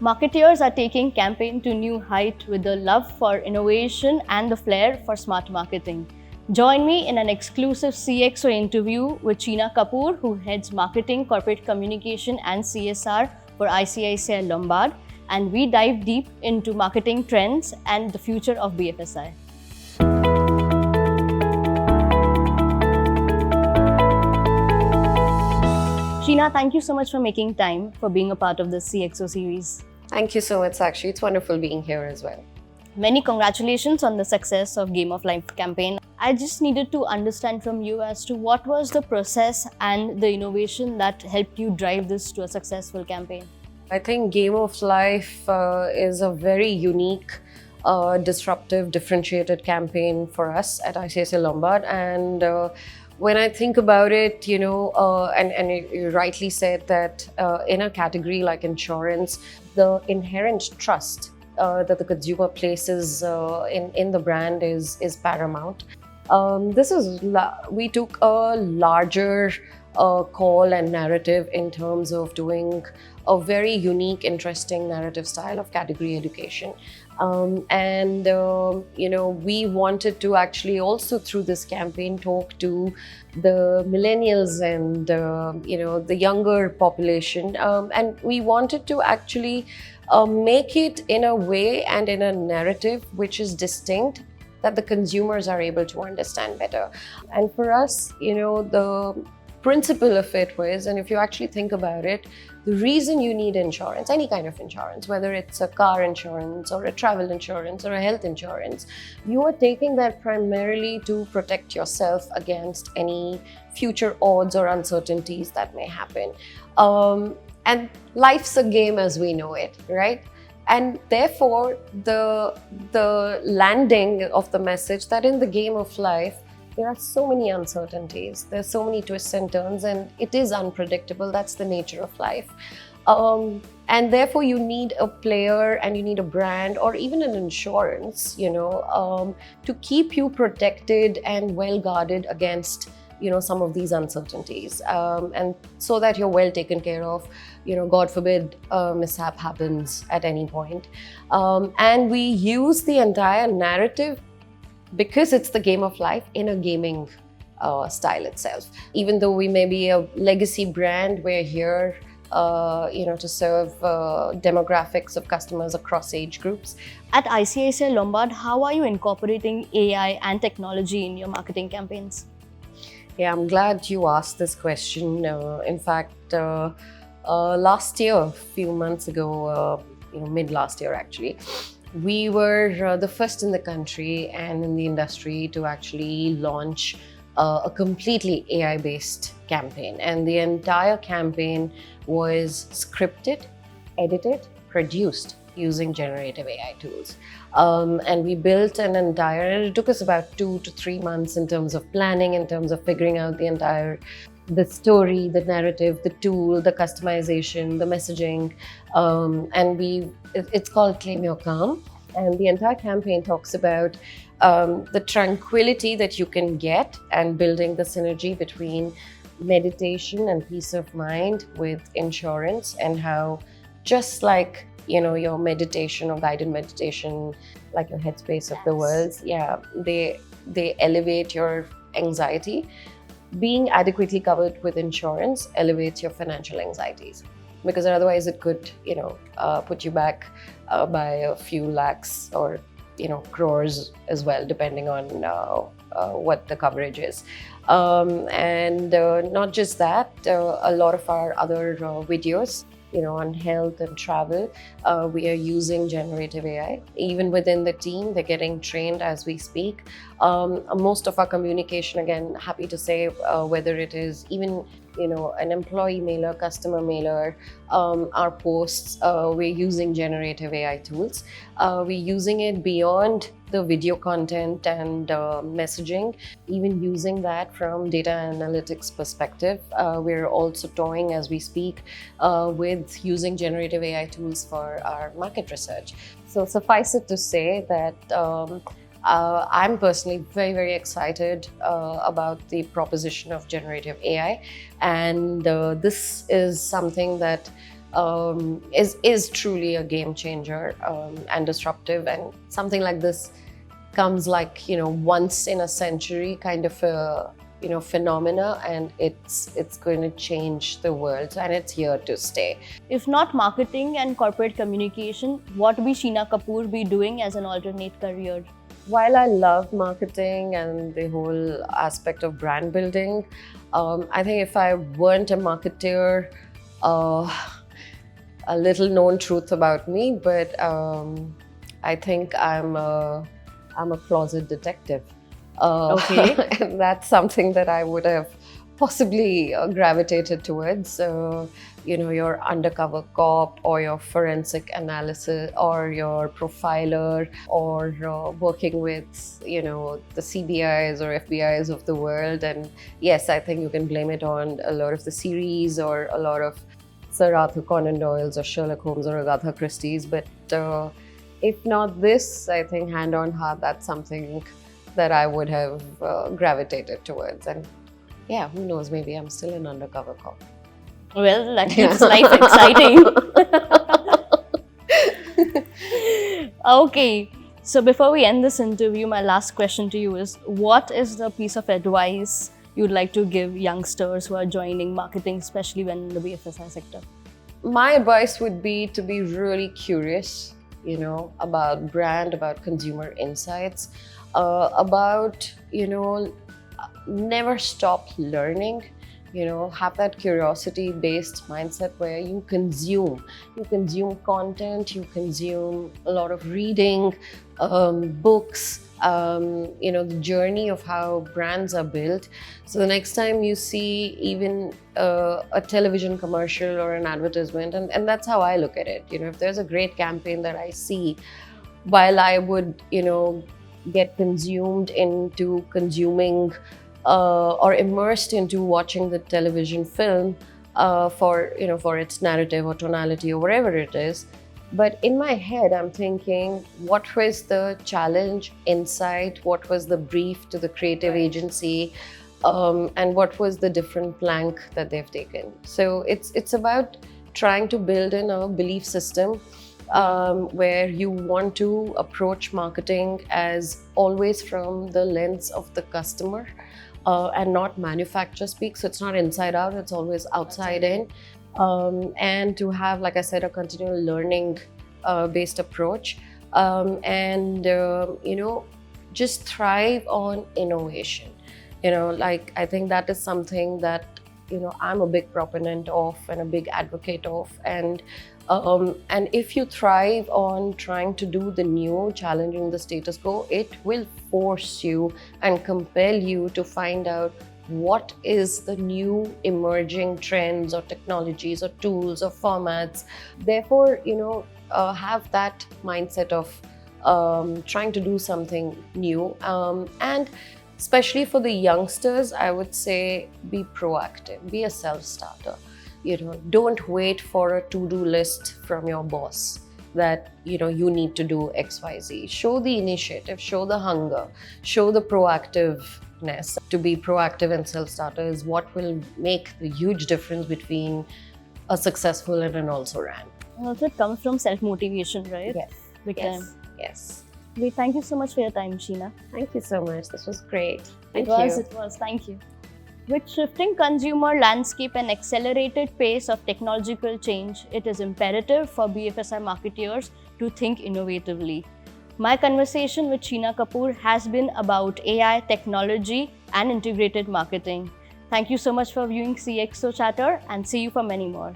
Marketeers are taking campaign to new height with the love for innovation and the flair for smart marketing. Join me in an exclusive CXO interview with Sheena Kapoor, who heads Marketing, Corporate Communication and CSR for ICICI Lombard, and we dive deep into marketing trends and the future of BFSI. Sheena, thank you so much for making time for being a part of this CXO series. Thank you so much, Sakshi. It's wonderful being here as well. Many congratulations on the success of Game of Life campaign. I just needed to understand from you as to what was the process and the innovation that helped you drive this to a successful campaign. I think Game of Life is a very unique, disruptive, differentiated campaign for us at ICICI Lombard. And when I think about it, and you rightly said that in a category like insurance, the inherent trust that the consumer places in the brand is paramount. We took a larger call and narrative in terms of doing a very unique, interesting narrative style of category education. We wanted to actually also through this campaign talk to the millennials and the younger population, and we wanted to actually make it in a way and in a narrative which is distinct, that the consumers are able to understand better. And for us, the principle of it was, and if you actually think about it, the reason you need insurance, any kind of insurance, whether it's a car insurance or a travel insurance or a health insurance, you are taking that primarily to protect yourself against any future odds or uncertainties that may happen. And life's a game as we know it, right? And therefore, the landing of the message that in the game of life, there are so many uncertainties, there's so many twists and turns, and it is unpredictable. That's the nature of life. And therefore, you need a player and you need a brand or even an insurance, to keep you protected and well guarded against some of these uncertainties, and so that you're well taken care of, God forbid a mishap happens at any point. And we use the entire narrative because it's the game of life in a gaming style itself. Even though we may be a legacy brand, we're here to serve demographics of customers across age groups. At ICICI Lombard, how are you incorporating AI and technology in your marketing campaigns? Yeah, I'm glad you asked this question. In fact, last year, a few months ago, mid last year actually, we were the first in the country and in the industry to actually launch a completely AI-based campaign. And the entire campaign was scripted, edited, produced using generative AI tools. And we built and it took us about 2 to 3 months in terms of planning, in terms of figuring out the story, the narrative, the tool, the customization, the messaging. It's called Claim Your Calm. And the entire campaign talks about the tranquility that you can get and building the synergy between meditation and peace of mind with insurance, and how just like your meditation or guided meditation, like your headspace of the world, they elevate your anxiety. Being adequately covered with insurance elevates your financial anxieties, because otherwise it could put you back by a few lakhs or crores as well, depending on what the coverage is. And not just that, a lot of our other videos on health and travel, we are using generative AI. Even within the team, they're getting trained as we speak. Most of our communication, again, happy to say, whether it is even an employee mailer, customer mailer, our posts, we're using generative AI tools. We're using it beyond the video content and messaging, even using that from data analytics perspective. We're also toying as we speak with using generative AI tools for our market research. So suffice it to say that I'm personally very, very excited about the proposition of generative AI. And this is something that is truly a game changer and disruptive. And something like this comes like, once in a century kind of a, phenomena, and it's going to change the world, and it's here to stay. If not marketing and corporate communication, what will Sheena Kapoor be doing as an alternate career? While I love marketing and the whole aspect of brand building, I think if I weren't a marketer, a little known truth about me, but I think I'm a closet detective. Okay. And that's something that I would have possibly gravitated towards. Your undercover cop, or your forensic analysis, or your profiler, or working with, the CBIs or FBIs of the world. And yes, I think you can blame it on a lot of the series or a lot of Sir Arthur Conan Doyle's or Sherlock Holmes or Agatha Christie's. But if not this, I think hand on heart, that's something that I would have gravitated towards. And yeah, who knows, maybe I'm still an undercover cop. Well, that keeps life exciting. Okay, so before we end this interview, my last question to you is, what is the piece of advice you'd like to give youngsters who are joining marketing, especially when in the BFSI sector? My advice would be to be really curious, about brand, about consumer insights, about, never stop learning. Have that curiosity-based mindset where you consume content, you consume a lot of reading, books, the journey of how brands are built. So the next time you see even a television commercial or an advertisement, and that's how I look at it. If there's a great campaign that I see, while I would, get consumed into consuming or immersed into watching the television film for its narrative or tonality or whatever it is. But in my head, I'm thinking, what was the challenge, insight, what was the brief to the creative agency, and what was the different plank that they've taken. So it's about trying to build in a belief system where you want to approach marketing as always from the lens of the customer and not manufacturer speak. So it's not inside out, it's always outside in. And to have, like I said, a continual learning based approach, and just thrive on innovation. I think that is something that I'm a big proponent of and a big advocate of. And if you thrive on trying to do the new, challenging the status quo, it will force you and compel you to find out what is the new emerging trends or technologies or tools or formats. Therefore, have that mindset of trying to do something new. And especially for the youngsters, I would say be proactive, be a self-starter. Don't wait for a to-do list from your boss that you need to do XYZ. Show the initiative, show the hunger, show the proactiveness. To be proactive and self-starter is what will make the huge difference between a successful and an also-ran. Also, it comes from self-motivation, right? Yes. Yes. Great. Thank you so much for your time, Sheena. Thank you so much. This was great. It was. Thank you. With shifting consumer landscape and accelerated pace of technological change, it is imperative for BFSI marketeers to think innovatively. My conversation with Sheena Kapoor has been about AI, technology, and integrated marketing. Thank you so much for viewing CXO Chatter, and see you for many more.